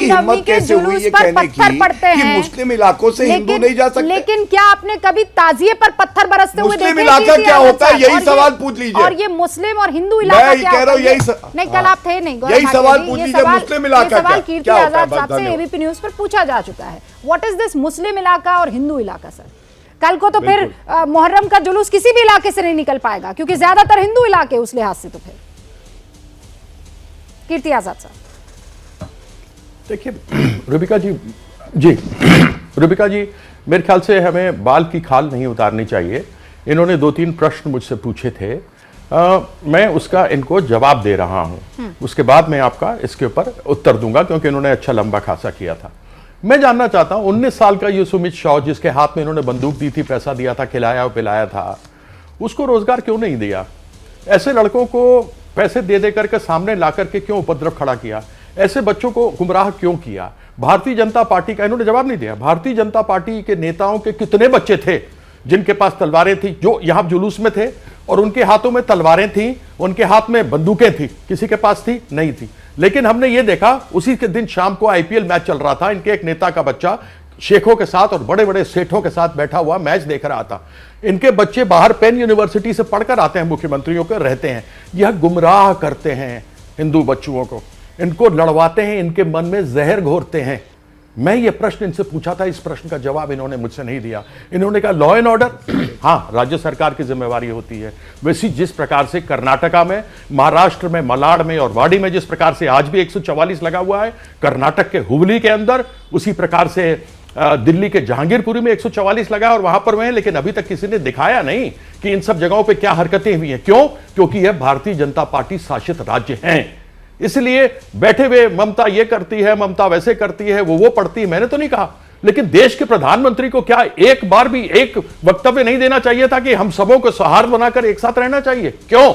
आपकी हिम्मत कैसे हुई ये कहने की कि मुस्लिम इलाकों से हिंदू नहीं जा सकते? लेकिन क्या आपने कभी ताजिए पर पत्थर बरसते हुए देखे? मुस्लिम इलाका क्या होता है, यही सवाल पूछ लीजिए। और ये मुस्लिम और हिंदू इलाका क्या होता है? नहीं, कल आप थे नहीं, यही सवाल पूछ लीजिए। मुस्लिम इलाका सवाल कीर्ति आजाद साहब से एबीपी न्यूज पर पूछा जा चुका है। व्हाट इज दिस मुस्लिम इलाका और हिंदू इलाका? सर, कल को तो फिर मुहर्रम का जुलूस किसी भी इलाके से नहीं निकल पाएगा, क्योंकि ज्यादातर हिंदू इलाके उस लिहाज से। तो फिर कीर्ति आजाद साहब देखिए, रुबिका जी मेरे ख्याल से हमें बाल की खाल नहीं उतारनी चाहिए। इन्होंने 2-3 प्रश्न मुझसे पूछे थे, मैं उसका इनको जवाब दे रहा हूं, उसके बाद मैं आपका इसके ऊपर उत्तर दूंगा, क्योंकि इन्होंने अच्छा लंबा खासा किया था। मैं जानना चाहता हूं 19 साल का ये सुमित शॉ, जिसके हाथ में इन्होंने बंदूक दी थी, पैसा दिया था, खिलाया और पिलाया था, उसको रोजगार क्यों नहीं दिया? ऐसे लड़कों को पैसे दे दे करके सामने ला करके क्यों उपद्रव खड़ा किया? ऐसे बच्चों को गुमराह क्यों किया? भारतीय जनता पार्टी का इन्होंने जवाब नहीं दिया। भारतीय जनता पार्टी के नेताओं के कितने बच्चे थे जिनके पास तलवारें थी, जो यहां जुलूस में थे और उनके हाथों में तलवारें थी, उनके हाथ में बंदूकें थी? किसी के पास थी? नहीं थी। लेकिन हमने ये देखा, उसी के दिन शाम को आईपीएल मैच चल रहा था, इनके एक नेता का बच्चा शेखों के साथ और बड़े बड़े सेठों के साथ बैठा हुआ मैच देख रहा था। इनके बच्चे बाहर पेन यूनिवर्सिटी से पढ़कर आते हैं, मुख्यमंत्रियों के रहते हैं। यह गुमराह करते हैं हिंदू बच्चों को, इनको लड़वाते हैं, इनके मन में जहर घोरते हैं। मैं ये प्रश्न इनसे पूछा था, इस प्रश्न का जवाब इन्होंने मुझसे नहीं दिया। इन्होंने कहा लॉ एंड ऑर्डर, हाँ, राज्य सरकार की जिम्मेवारी होती है। वैसी जिस प्रकार से कर्नाटका में, महाराष्ट्र में, मलाड में और वाड़ी में जिस प्रकार से आज भी 144 लगा हुआ है, कर्नाटक के हुबली के अंदर उसी प्रकार से दिल्ली के जहांगीरपुरी में 144 लगा और वहां पर हुए हैं। लेकिन अभी तक किसी ने दिखाया नहीं कि इन सब जगहों पे क्या हरकतें हुई हैं। क्यों? क्योंकि यह भारतीय जनता पार्टी शासित राज्य हैं। इसलिए बैठे हुए ममता ये करती है, ममता वैसे करती है, वो पढ़ती है, मैंने तो नहीं कहा। लेकिन देश के प्रधानमंत्री को क्या एक बार भी एक वक्तव्य नहीं देना चाहिए था कि हम सबों को सौहार्द बनाकर एक साथ रहना चाहिए? क्यों?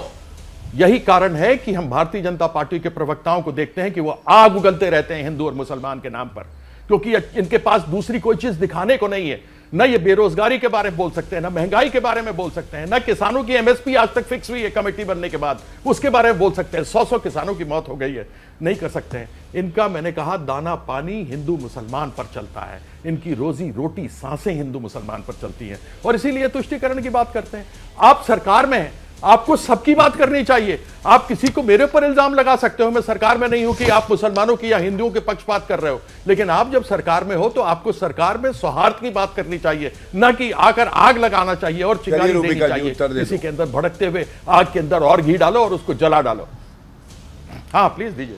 यही कारण है कि हम भारतीय जनता पार्टी के प्रवक्ताओं को देखते हैं कि वो आग उगलते रहते हैं हिंदू और मुसलमान के नाम पर, क्योंकि इनके पास दूसरी कोई चीज दिखाने को नहीं है। न ये बेरोजगारी के बारे में बोल सकते हैं, न महंगाई के बारे में बोल सकते हैं, न किसानों की एमएसपी आज तक फिक्स हुई है कमेटी बनने के बाद, उसके बारे में बोल सकते हैं। 100 किसानों की मौत हो गई है, नहीं कर सकते हैं। इनका, मैंने कहा, दाना पानी हिंदू मुसलमान पर चलता है। इनकी रोजी रोटी सांसें हिंदू मुसलमान पर चलती हैं, और इसीलिए तुष्टीकरण की बात करते हैं। आप सरकार में हैं, आपको सबकी बात करनी चाहिए। आप किसी को मेरे पर इल्जाम लगा सकते हो, मैं सरकार में नहीं हूं, कि आप मुसलमानों की या हिंदुओं के पक्षपात कर रहे हो। लेकिन आप जब सरकार में हो तो आपको सरकार में सौहार्द की बात करनी चाहिए, न कि आकर आग लगाना चाहिए और चिंगारी देनी चाहिए। किसी के अंदर भड़कते हुए आग के अंदर और घी डालो और उसको जला डालो। हाँ, प्लीज दीजिए।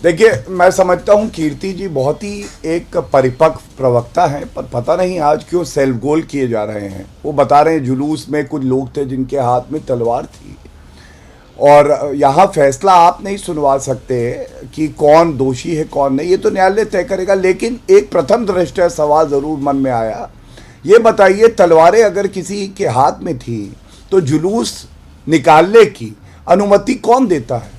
देखिए, मैं समझता हूं कीर्ति जी बहुत ही एक परिपक्व प्रवक्ता हैं, पर पता नहीं आज क्यों सेल्फ गोल किए जा रहे हैं। वो बता रहे हैं जुलूस में कुछ लोग थे जिनके हाथ में तलवार थी, और यहाँ फैसला आप नहीं सुनवा सकते कि कौन दोषी है कौन नहीं, ये तो न्यायालय तय करेगा। लेकिन एक प्रथम दृष्टया सवाल ज़रूर मन में आया, ये बताइए, तलवारें अगर किसी के हाथ में थी तो जुलूस निकालने की अनुमति कौन देता है?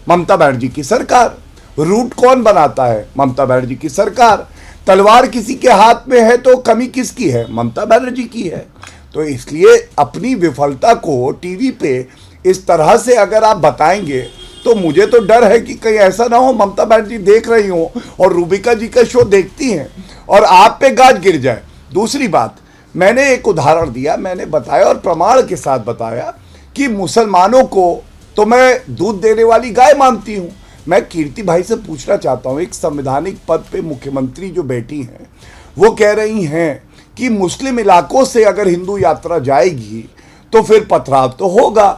ममता बनर्जी की सरकार। रूट कौन बनाता है? ममता बनर्जी की सरकार। तलवार किसी के हाथ में है तो कमी किसकी है? ममता बनर्जी की है। तो इसलिए अपनी विफलता को टीवी पे इस तरह से अगर आप बताएंगे तो मुझे तो डर है कि कहीं ऐसा ना हो ममता बनर्जी देख रही हो और रूबिका जी का शो देखती हैं और आप पे गाज गिर जाए। दूसरी बात, मैंने एक उदाहरण दिया, मैंने बताया और प्रमाण के साथ बताया कि मुसलमानों को तो मैं दूध देने वाली गाय मानती हूँ। मैं कीर्ति भाई से पूछना चाहता हूँ, एक संवैधानिक पद पे मुख्यमंत्री जो बैठी हैं, वो कह रही हैं कि मुस्लिम इलाकों से अगर हिंदू यात्रा जाएगी तो फिर पथराव तो होगा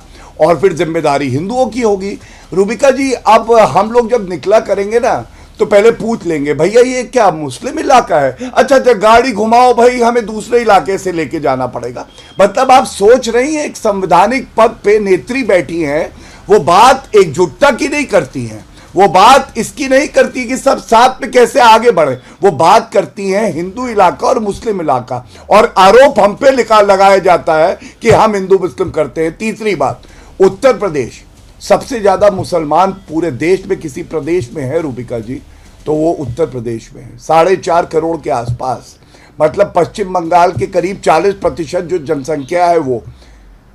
और फिर जिम्मेदारी हिंदुओं की होगी। रूबिका जी, अब हम लोग जब निकला करेंगे ना तो पहले पूछ लेंगे, भैया ये क्या मुस्लिम इलाका है? अच्छा, गाड़ी घुमाओ भाई, हमें दूसरे इलाके से लेके जाना पड़ेगा। मतलब आप सोच रही हैं, एक संवैधानिक पद पे नेत्री बैठी हैं, वो बात एकजुटता की नहीं करती हैं, वो बात इसकी नहीं करती कि सब साथ में कैसे आगे बढ़े, वो बात करती हैं हिंदू इलाका और मुस्लिम इलाका, और आरोप हम पे लगाया जाता है कि हम हिंदू मुस्लिम करते हैं। तीसरी बात, उत्तर प्रदेश सबसे ज्यादा मुसलमान पूरे देश में किसी प्रदेश में है रूबिका जी, तो वो उत्तर प्रदेश में है, 4.5 करोड़ के आसपास। मतलब पश्चिम बंगाल के करीब 40% जो जनसंख्या है वो।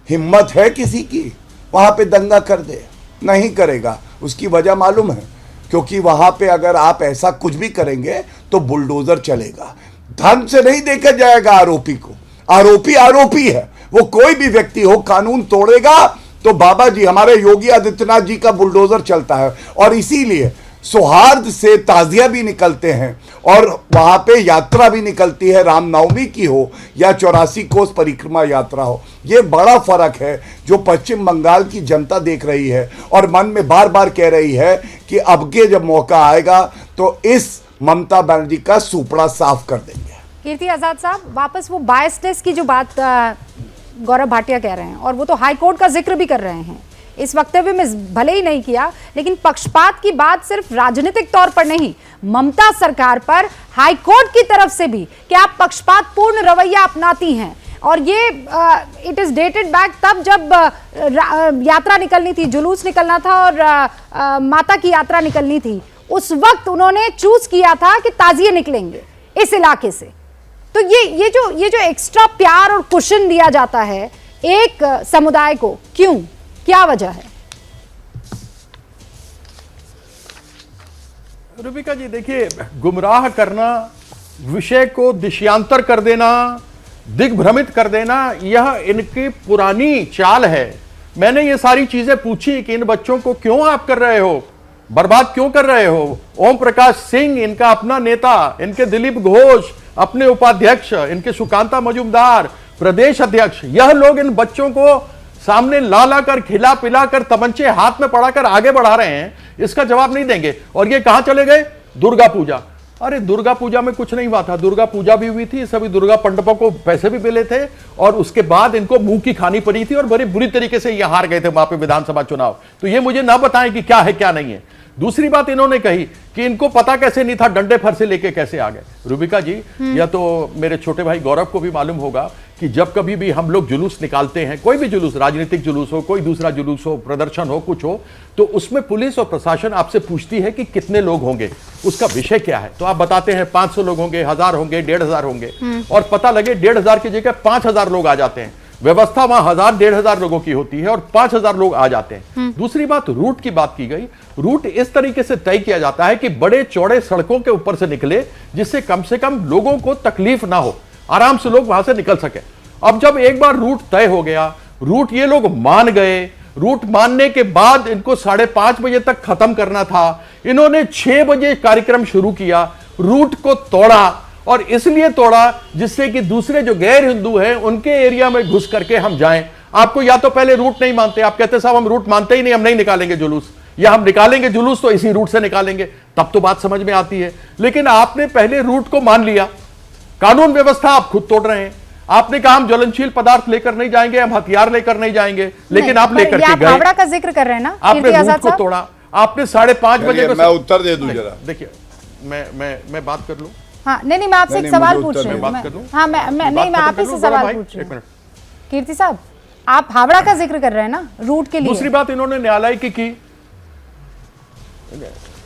हिम्मत है किसी की? वहाँ पे दंगा कर दे, नहीं करेगा। उसकी वजह मालूम है, क्योंकि वहाँ पे अगर आप ऐसा कुछ भी करेंगे तो बुलडोजर चलेगा। धन से नहीं देखा जाएगा आरोपी को। आरोपी आरोपी है, वो कोई भी व्यक्ति हो, कानून तोड़ेगा तो बाबा जी हमारे योगी आदित्यनाथ जी का बुलडोजर चलता है। और इसीलिए सौहार्द से ताजिया भी निकलते हैं और वहां पे यात्रा भी निकलती है, रामनवमी की हो या 84 कोस परिक्रमा यात्रा हो। ये बड़ा फर्क है जो पश्चिम बंगाल की जनता देख रही है और मन में बार बार कह रही है कि अब के जब मौका आएगा तो इस ममता बनर्जी का सुपड़ा साफ कर देंगे। कीर्ति आजाद साहब, वापस वो बायसनेस की जो बात गौरव भाटिया कह रहे हैं, और वो तो हाई कोर्ट का जिक्र भी कर रहे हैं इस वक्तव्य में, भले ही नहीं किया, लेकिन पक्षपात की बात सिर्फ राजनीतिक तौर पर नहीं, ममता सरकार पर हाई कोर्ट की तरफ से भी कि आप पक्षपात पूर्ण रवैया अपनाती हैं। और ये इट इज डेटेड बैक तब जब यात्रा निकलनी थी, जुलूस निकलना था और माता की यात्रा निकलनी थी, उस वक्त उन्होंने चूज किया था कि ताजिए निकलेंगे इस इलाके से। तो ये जो एक्स्ट्रा प्यार और कुशन दिया जाता है एक समुदाय को, क्यों, क्या वजह है? रूबिका जी देखिए, गुमराह करना, विषय को दिशांतर कर देना, दिग्भ्रमित कर देना, यह इनकी पुरानी चाल है। मैंने ये सारी चीजें पूछी कि इन बच्चों को क्यों आप कर रहे हो, बर्बाद क्यों कर रहे हो। ओम प्रकाश सिंह इनका अपना नेता, इनके दिलीप घोष अपने उपाध्यक्ष, इनके सुकांता मजुमदार प्रदेश अध्यक्ष, यह लोग इन बच्चों को सामने ला कर, खिला पिला कर, तमंचे हाथ में पड़ाकर आगे बढ़ा रहे हैं, इसका जवाब नहीं देंगे। और ये कहां चले गए? दुर्गा पूजा। अरे दुर्गा पूजा में कुछ नहीं हुआ था, दुर्गा पूजा भी हुई थी, सभी दुर्गा मंडपों को पैसे भी मिले थे और उसके बाद इनको मुंह की खानी पड़ी थी और बड़ी बुरी तरीके से ये हार गए थे वहां पे विधानसभा चुनाव। तो ये मुझे ना बताएं कि क्या है क्या नहीं है। दूसरी बात इन्होंने कही कि इनको पता कैसे नहीं था, डंडे फर से लेके कैसे आ गए। रूबिका जी, या तो मेरे छोटे भाई गौरव को भी मालूम होगा कि जब कभी भी हम लोग जुलूस निकालते हैं, कोई भी जुलूस, राजनीतिक जुलूस हो, कोई दूसरा जुलूस हो, प्रदर्शन हो, कुछ हो, तो उसमें पुलिस और प्रशासन आपसे पूछती है कि कितने लोग होंगे, उसका विषय क्या है। तो आप बताते हैं 500 लोग होंगे, 1000 होंगे, 1500 होंगे, और पता लगे 1500 की जगह 5000 लोग आ जाते हैं। व्यवस्था वहां 1000-1500 लोगों की होती है और 5000 लोग आ जाते हैं। दूसरी बात, रूट की बात की गई। रूट इस तरीके से तय किया जाता है कि बड़े चौड़े सड़कों के ऊपर से निकले, जिससे कम से कम लोगों को तकलीफ ना हो, आराम से लोग वहां से निकल सके। अब जब एक बार रूट तय हो गया, रूट ये लोग मान गए, रूट मानने के बाद इनको 5:30 बजे तक खत्म करना था, इन्होंने 6 बजे कार्यक्रम शुरू किया, रूट को तोड़ा। और इसलिए तोड़ा जिससे कि दूसरे जो गैर हिंदू हैं उनके एरिया में घुस करके हम जाएं। आपको या तो पहले रूट नहीं मानते, आप कहते साहब हम रूट मानते ही नहीं, हम नहीं निकालेंगे जुलूस, या हम निकालेंगे जुलूस तो इसी रूट से निकालेंगे, तब तो बात समझ में आती है। लेकिन आपने पहले रूट को मान लिया, कानून व्यवस्था आप खुद तोड़ रहे हैं। आपने कहा हम ज्वलनशील पदार्थ लेकर नहीं जाएंगे, हम हथियार लेकर नहीं जाएंगे, लेकिन आप लेकर के गए। हावड़ा का जिक्र कर रहे हैं ना, आपने रूट को तोड़ा, आपने 5:30 बजे को। मैं उत्तर दे दूं जरा। देखिए, मैं बात कर लूं। हाँ, नहीं, मैं आपसे एक सवाल पूछ रही हूँ। हाँ, मैं आपसे सवाल पूछ रही हूँ। कीर्ति साहब, आप हावड़ा का जिक्र कर रहे हैं ना रूट के लिए। दूसरी बात इन्होंने न्यायालय की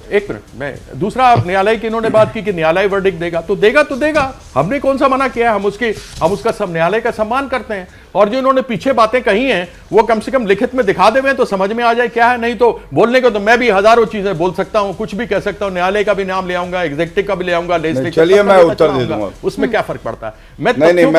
एक मिनट, मैं दूसरा न्यायालय की इन्होंने बात की कि न्यायालय वर्डिक्ट देगा, तो देगा। हमने कौन सा मना किया? हम उसका सब न्यायालय का सम्मान करते हैं। और जो इन्होंने पीछे बातें कही हैं वो कम से कम लिखित में दिखा देवें तो समझ में आ जाए क्या है। नहीं तो बोलने को तो मैं भी हजारों चीजें बोल सकता हूं, कुछ भी कह सकता हूं, न्यायालय का भी नाम ले आऊंगा, एग्जीक्यूटिव का भी ले आऊंगा, लेजिस्लेटिव। चलिए मैं उत्तर दे दूंगा, उसमें क्या फर्क पड़ता है। मैं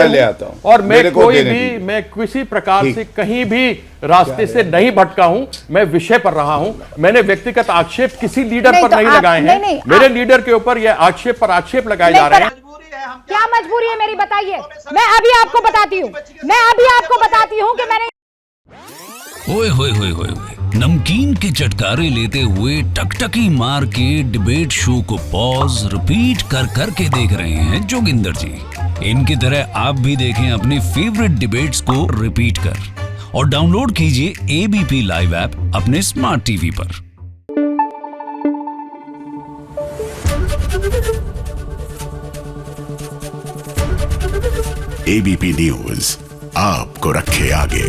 ले आता हूं। और मैं किसी प्रकार से कहीं भी रास्ते से नहीं भटका हूं, मैं विषय पर रहा हूं। मैंने व्यक्तिगत आक्षेप किसी लीडर पर नहीं लगाए हैं। मेरे लीडर के ऊपर यह आक्षेप पर आक्षेप लगाए जा रहे हैं। क्या मजबूरी है मेरी, बताइए। मैं अभी आपको बताती हूँ कि मैंने ओए होए होए होए नमकीन के चटकारे लेते हुए टकटकी मार के डिबेट शो को पॉज रिपीट कर करके देख रहे हैं जोगिंदर जी। इनकी तरह आप भी देखें अपने फेवरेट डिबेट्स को रिपीट कर और डाउनलोड कीजिए एबीपी लाइव ऐप अपने स्मार्ट टीवी पर। एबीपी न्यूज आपको रखे आगे।